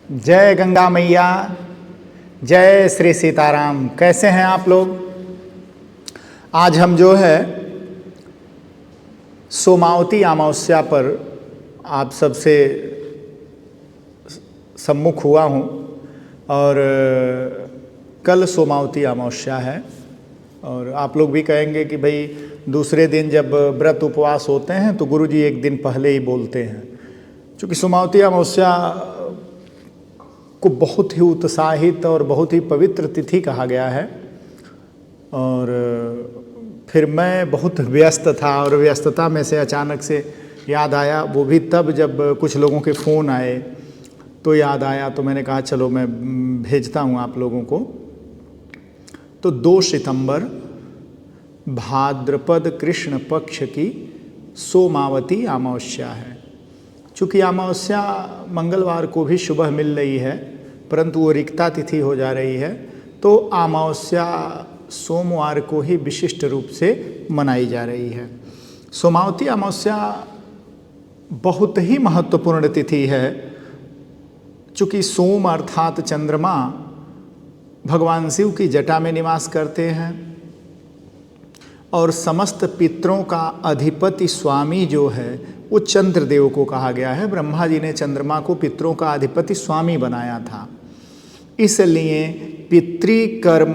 जय गंगा मैया, जय श्री सीताराम। कैसे हैं आप लोग? आज हम जो है सोमावती अमावस्या पर आप सबसे सम्मुख हुआ हूँ और कल सोमावती अमावस्या है। और आप लोग भी कहेंगे कि भाई दूसरे दिन जब व्रत उपवास होते हैं तो गुरुजी एक दिन पहले ही बोलते हैं। चूँकि सोमावती अमावस्या को बहुत ही उत्साहित और बहुत ही पवित्र तिथि कहा गया है। और फिर मैं बहुत व्यस्त था और व्यस्तता में से अचानक से याद आया, वो भी तब जब कुछ लोगों के फ़ोन आए तो याद आया, तो मैंने कहा चलो मैं भेजता हूँ आप लोगों को। तो 2 सितंबर भाद्रपद कृष्ण पक्ष की सोमावती अमावस्या है। चूँकि अमावस्या मंगलवार को भी सुबह मिल रही है, परंतु वो रिक्ता तिथि हो जा रही है, तो अमावस्या सोमवार को ही विशिष्ट रूप से मनाई जा रही है। सोमावती अमावस्या बहुत ही महत्वपूर्ण तिथि है। चूँकि सोम अर्थात चंद्रमा भगवान शिव की जटा में निवास करते हैं और समस्त पितरों का अधिपति स्वामी जो है वो चंद्रदेव को कहा गया है। ब्रह्मा जी ने चंद्रमा को पितरों का अधिपति स्वामी बनाया था। इसलिए पितृकर्म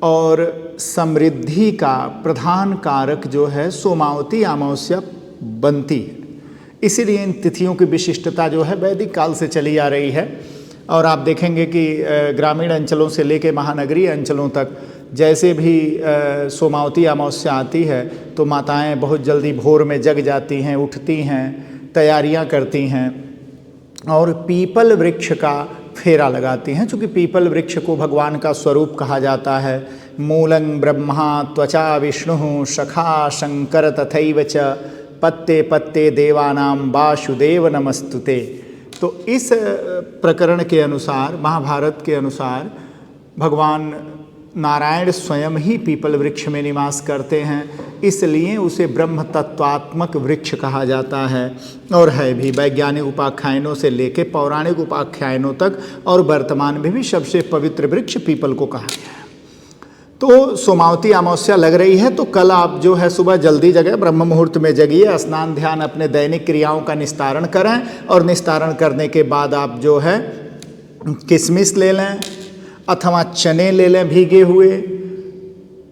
और समृद्धि का प्रधान कारक जो है सोमावती अमावस्या बनती है। इसीलिए इन तिथियों की विशिष्टता जो है वैदिक काल से चली आ रही है। और आप देखेंगे कि ग्रामीण अंचलों से लेकर महानगरीय अंचलों तक जैसे भी सोमावती अमावस्या आती है तो माताएं बहुत जल्दी भोर में जग जाती हैं, उठती हैं, तैयारियां करती हैं और पीपल वृक्ष का फेरा लगाती हैं। चूँकि पीपल वृक्ष को भगवान का स्वरूप कहा जाता है। मूलं ब्रह्मा त्वचा विष्णु शखा शंकर तथैव च पत्ते पत्ते देवानां वासुदेव नमस्तुते। तो इस प्रकरण के अनुसार, महाभारत के अनुसार, भगवान नारायण स्वयं ही पीपल वृक्ष में निवास करते हैं, इसलिए उसे ब्रह्म तत्वात्मक वृक्ष कहा जाता है। और है भी वैज्ञानिक उपाख्यानों से लेकर पौराणिक उपाख्यानों तक और वर्तमान में भी सबसे पवित्र वृक्ष पीपल को कहा गया है। तो सोमावती अमावस्या लग रही है, तो कल आप जो है सुबह जल्दी जगें, ब्रह्म मुहूर्त में जगिए, स्नान ध्यान अपने दैनिक क्रियाओं का निस्तारण करें और निस्तारण करने के बाद आप जो है किशमिश ले लें अथवा चने ले लें भीगे हुए।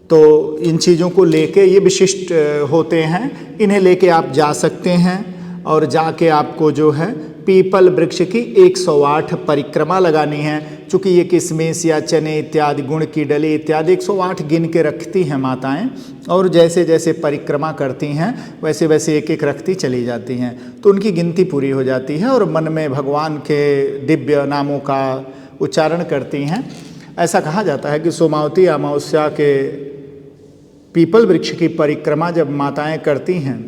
तो इन चीज़ों को लेके, ये विशिष्ट होते हैं, इन्हें लेके आप जा सकते हैं और जाके आपको जो है पीपल वृक्ष की 108 परिक्रमा लगानी है। चूँकि ये किशमिश या चने इत्यादि, गुड़ की डली इत्यादि 108 गिन के रखती हैं माताएं, और जैसे जैसे परिक्रमा करती हैं वैसे वैसे एक एक रखती चली जाती हैं, तो उनकी गिनती पूरी हो जाती है और मन में भगवान के दिव्य नामों का उच्चारण करती हैं। ऐसा कहा जाता है कि सोमावती अमावस्या के पीपल वृक्ष की परिक्रमा जब माताएं करती हैं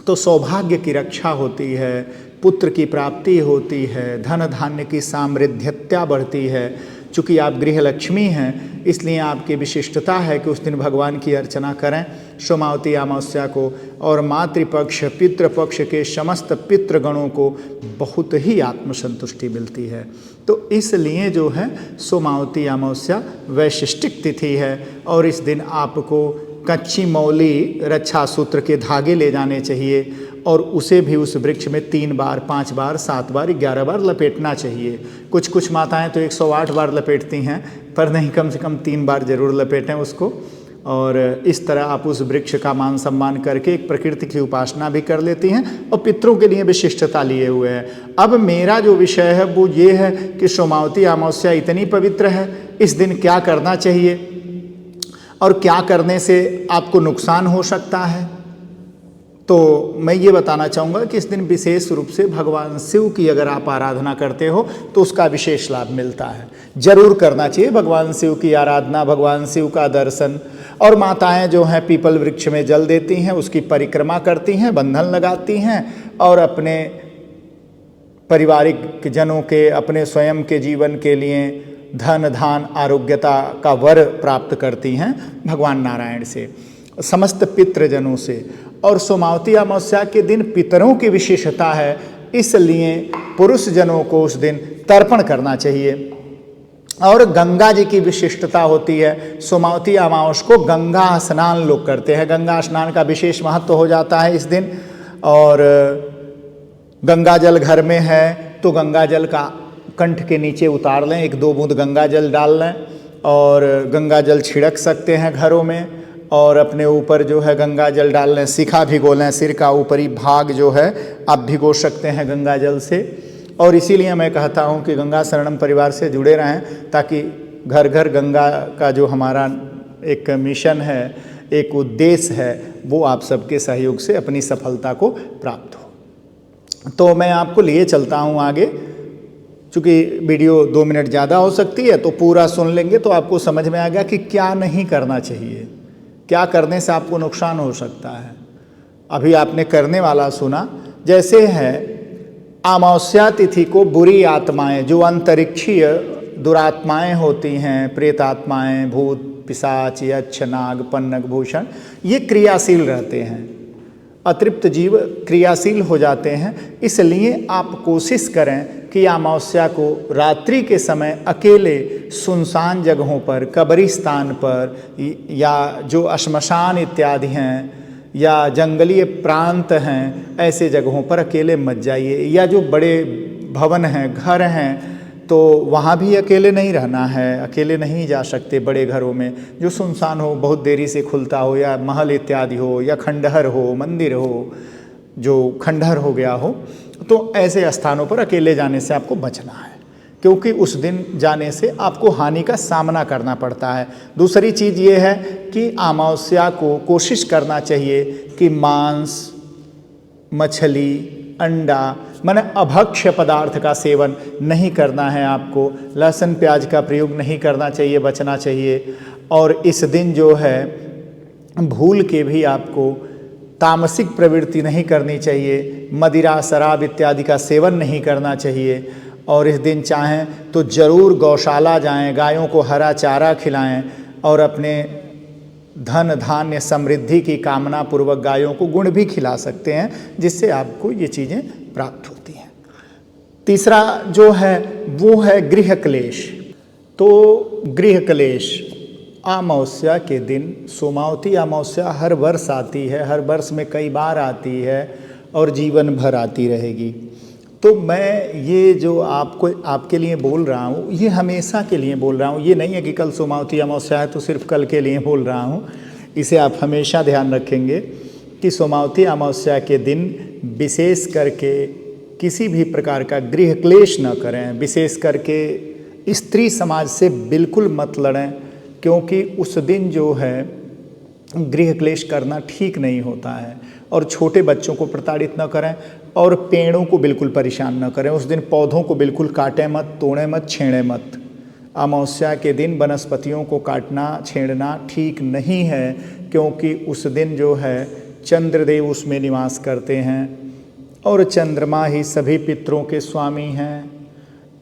तो सौभाग्य की रक्षा होती है, पुत्र की प्राप्ति होती है, धन धान्य की सामृद्ध्यता बढ़ती है। चूँकि आप गृहलक्ष्मी हैं, इसलिए आपकी विशिष्टता है कि उस दिन भगवान की अर्चना करें सोमावती अमावस्या को। और मातृपक्ष पितृपक्ष के समस्त पितृगणों को बहुत ही आत्मसंतुष्टि मिलती है। तो इसलिए जो है सोमावती अमावस्या वैशिष्टिक तिथि है और इस दिन आपको कच्ची मौली रक्षा सूत्र के धागे ले जाने चाहिए और उसे भी उस वृक्ष में 3 बार 5 बार 7 बार 11 बार लपेटना चाहिए। कुछ कुछ माताएं तो 108 बार लपेटती हैं, पर नहीं, कम से कम 3 बार जरूर लपेटें उसको। और इस तरह आप उस वृक्ष का मान सम्मान करके एक प्रकृति की उपासना भी कर लेती हैं और पितरों के लिए विशिष्टता लिए हुए हैं। अब मेरा जो विषय है वो ये है कि सोमावती अमावस्या इतनी पवित्र है, इस दिन क्या करना चाहिए और क्या करने से आपको नुकसान हो सकता है। तो मैं ये बताना चाहूँगा कि इस दिन विशेष रूप से भगवान शिव की अगर आप आराधना करते हो तो उसका विशेष लाभ मिलता है। जरूर करना चाहिए भगवान शिव की आराधना, भगवान शिव का दर्शन। और माताएं जो हैं पीपल वृक्ष में जल देती हैं, उसकी परिक्रमा करती हैं, बंधन लगाती हैं और अपने पारिवारिक जनों के, अपने स्वयं के जीवन के लिए धन धान आरोग्यता का वर प्राप्त करती हैं भगवान नारायण से, समस्त पितृजनों से। और सोमावती अमावस्या के दिन पितरों की विशेषता है। इसलिए पुरुष जनों को उस दिन तर्पण करना चाहिए। और गंगा जी की विशिष्टता होती है, सोमावती अमावस को गंगा स्नान लोग करते हैं। गंगा स्नान का विशेष महत्व हो जाता है इस दिन। और गंगा जल घर में है तो गंगा जल का कंठ के नीचे उतार लें, 1-2 बूंद गंगा जल डाल लें और गंगा जल छिड़क सकते हैं घरों में। और अपने ऊपर जो है गंगा जल डाल लें, शिखा भिगो लें, सिर का ऊपरी भाग जो है आप भिगो सकते हैं गंगा जल से। और इसीलिए मैं कहता हूँ कि गंगा शरणम परिवार से जुड़े रहें, ताकि घर घर गंगा का जो हमारा एक मिशन है, एक उद्देश्य है, वो आप सबके सहयोग से अपनी सफलता को प्राप्त हो। तो मैं आपको लिए चलता हूँ आगे, चूँकि वीडियो 2 मिनट ज़्यादा हो सकती है, तो पूरा सुन लेंगे तो आपको समझ में आ गया कि क्या नहीं करना चाहिए, क्या करने से आपको नुकसान हो सकता है। अभी आपने करने वाला सुना, जैसे है अमावस्या तिथि को बुरी आत्माएं, जो अंतरिक्षीय दुरात्माएं होती हैं, प्रेत आत्माएं, भूत पिशाच, यक्ष, नाग, पन्नग, भूषण, ये क्रियाशील रहते हैं। अतृप्त जीव क्रियाशील हो जाते हैं। इसलिए आप कोशिश करें कि अमावस्या को रात्रि के समय अकेले सुनसान जगहों पर, कब्रिस्तान पर, या जो श्मशान इत्यादि हैं या जंगलीय प्रांत हैं, ऐसे जगहों पर अकेले मत जाइए। या जो बड़े भवन हैं, घर हैं, तो वहाँ भी अकेले नहीं रहना है, अकेले नहीं जा सकते बड़े घरों में। जो सुनसान हो, बहुत देरी से खुलता हो, या महल इत्यादि हो, या खंडहर हो, मंदिर हो जो खंडहर हो गया हो, तो ऐसे स्थानों पर अकेले जाने से आपको बचना है, क्योंकि उस दिन जाने से आपको हानि का सामना करना पड़ता है। दूसरी चीज़ ये है कि अमावस्या को कोशिश करना चाहिए कि मांस, मछली, अंडा, माने अभक्ष्य पदार्थ का सेवन नहीं करना है आपको। लहसुन प्याज का प्रयोग नहीं करना चाहिए, बचना चाहिए। और इस दिन जो है भूल के भी आपको तामसिक प्रवृत्ति नहीं करनी चाहिए, मदिरा, शराब इत्यादि का सेवन नहीं करना चाहिए। और इस दिन चाहें तो ज़रूर गौशाला जाएं, गायों को हरा चारा खिलाएं और अपने धन धान्य समृद्धि की कामना पूर्वक गायों को गुड़ भी खिला सकते हैं, जिससे आपको ये चीज़ें प्राप्त होती हैं। तीसरा जो है वो है गृह क्लेश। तो गृह क्लेश अमावस्या के दिन, सोमावती अमावस्या हर वर्ष आती है, हर वर्ष में कई बार आती है और जीवन भर आती रहेगी। तो मैं ये जो आपको आपके लिए बोल रहा हूँ, ये हमेशा के लिए बोल रहा हूँ। ये नहीं है कि कल सोमावती अमावस्या है तो सिर्फ कल के लिए बोल रहा हूँ। इसे आप हमेशा ध्यान रखेंगे कि सोमावती अमावस्या के दिन विशेष करके किसी भी प्रकार का गृह क्लेश न करें। विशेष करके स्त्री समाज से बिल्कुल मत लड़ें, क्योंकि उस दिन जो है गृह क्लेश करना ठीक नहीं होता है। और छोटे बच्चों को प्रताड़ित न करें और पेड़ों को बिल्कुल परेशान न करें। उस दिन पौधों को बिल्कुल काटें मत, तोड़ें मत, छेड़ें मत। अमावस्या के दिन वनस्पतियों को काटना, छेड़ना ठीक नहीं है, क्योंकि उस दिन जो है चंद्रदेव उसमें निवास करते हैं और चंद्रमा ही सभी पितरों के स्वामी हैं।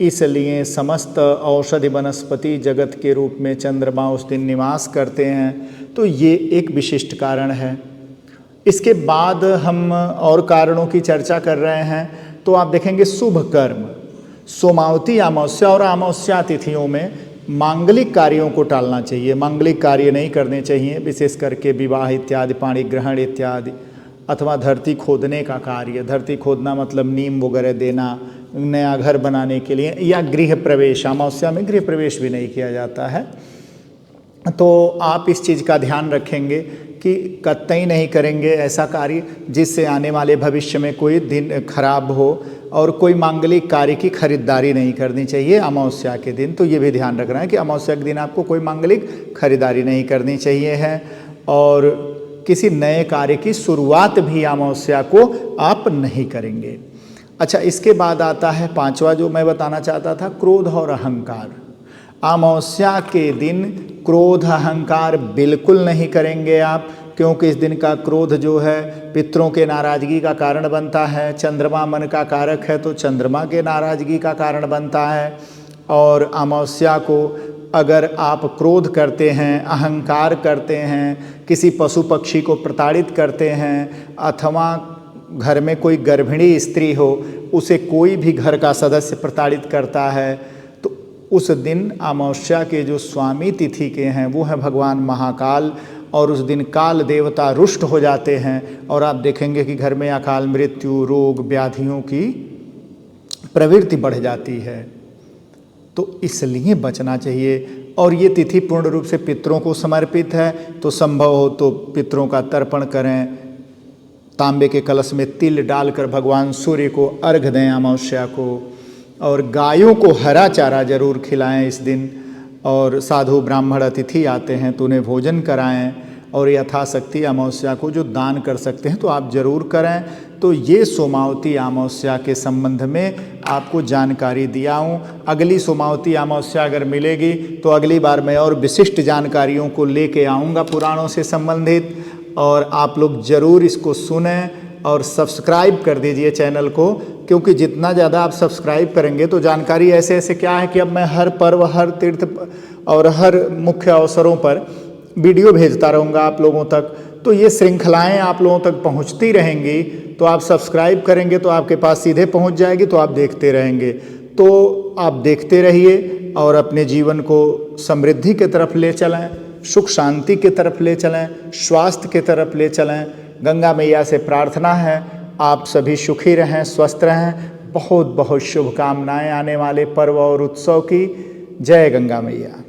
इसलिए समस्त औषधि वनस्पति जगत के रूप में चंद्रमा उस दिन निवास करते हैं। तो ये एक विशिष्ट कारण है। इसके बाद हम और कारणों की चर्चा कर रहे हैं। तो आप देखेंगे शुभ कर्म, सोमावती अमावस्या और अमावस्या तिथियों में मांगलिक कार्यों को टालना चाहिए। मांगलिक कार्य नहीं करने चाहिए, विशेष करके विवाह इत्यादि, पाणी ग्रहण इत्यादि, अथवा धरती खोदने का कार्य। धरती खोदना मतलब नीम वगैरह देना नया घर बनाने के लिए, या गृह प्रवेश। अमावस्या में गृह प्रवेश भी नहीं किया जाता है। तो आप इस चीज़ का ध्यान रखेंगे कि कतई नहीं करेंगे ऐसा कार्य जिससे आने वाले भविष्य में कोई दिन खराब हो। और कोई मांगलिक कार्य की खरीदारी नहीं करनी चाहिए अमावस्या के दिन। तो ये भी ध्यान रखना है कि अमावस्या के दिन आपको कोई मांगलिक खरीदारी नहीं करनी चाहिए है। और किसी नए कार्य की शुरुआत भी अमावस्या को आप नहीं करेंगे। अच्छा, इसके बाद आता है पांचवा जो मैं बताना चाहता था, क्रोध और अहंकार। अमावस्या के दिन क्रोध अहंकार बिल्कुल नहीं करेंगे आप, क्योंकि इस दिन का क्रोध जो है पितरों के नाराज़गी का कारण बनता है। चंद्रमा मन का कारक है, तो चंद्रमा के नाराज़गी का कारण बनता है। और अमावस्या को अगर आप क्रोध करते हैं, अहंकार करते हैं, किसी पशु पक्षी को प्रताड़ित करते हैं, अथवा घर में कोई गर्भिणी स्त्री हो, उसे कोई भी घर का सदस्य प्रताड़ित करता है, तो उस दिन अमावस्या के जो स्वामी तिथि के हैं वो है भगवान महाकाल, और उस दिन काल देवता रुष्ट हो जाते हैं और आप देखेंगे कि घर में अकाल मृत्यु, रोग, व्याधियों की प्रवृत्ति बढ़ जाती है। तो इसलिए बचना चाहिए। और ये तिथि पूर्ण रूप से पितरों को समर्पित है, तो संभव हो तो पितरों का तर्पण करें, तांबे के कलश में तिल डालकर भगवान सूर्य को अर्घ दें अमावस्या को, और गायों को हरा चारा जरूर खिलाएं इस दिन, और साधु ब्राह्मण अतिथि आते हैं तो उन्हें भोजन कराएं, और यथाशक्ति अमावस्या को जो दान कर सकते हैं तो आप जरूर करें। तो ये सोमावती अमावस्या के संबंध में आपको जानकारी दिया हूँ। अगली सोमावती अमावस्या अगर मिलेगी तो अगली बार मैं और विशिष्ट जानकारियों को लेके आऊँगा पुराणों से संबंधित, और आप लोग ज़रूर इसको सुनें और सब्सक्राइब कर दीजिए चैनल को, क्योंकि जितना ज़्यादा आप सब्सक्राइब करेंगे तो जानकारी ऐसे ऐसे क्या है कि अब मैं हर पर्व, हर तीर्थ और हर मुख्य अवसरों पर वीडियो भेजता रहूँगा आप लोगों तक। तो ये श्रृंखलाएं आप लोगों तक पहुँचती रहेंगी, तो आप सब्सक्राइब करेंगे तो आपके पास सीधे पहुँच जाएगी, तो आप देखते रहेंगे। तो आप देखते रहिए और अपने जीवन को समृद्धि की तरफ ले चलें, सुख शांति की तरफ ले चलें, स्वास्थ्य की तरफ ले चलें। गंगा मैया से प्रार्थना है आप सभी सुखी रहें, स्वस्थ रहें। बहुत बहुत शुभकामनाएं आने वाले पर्व और उत्सव की। जय गंगा मैया।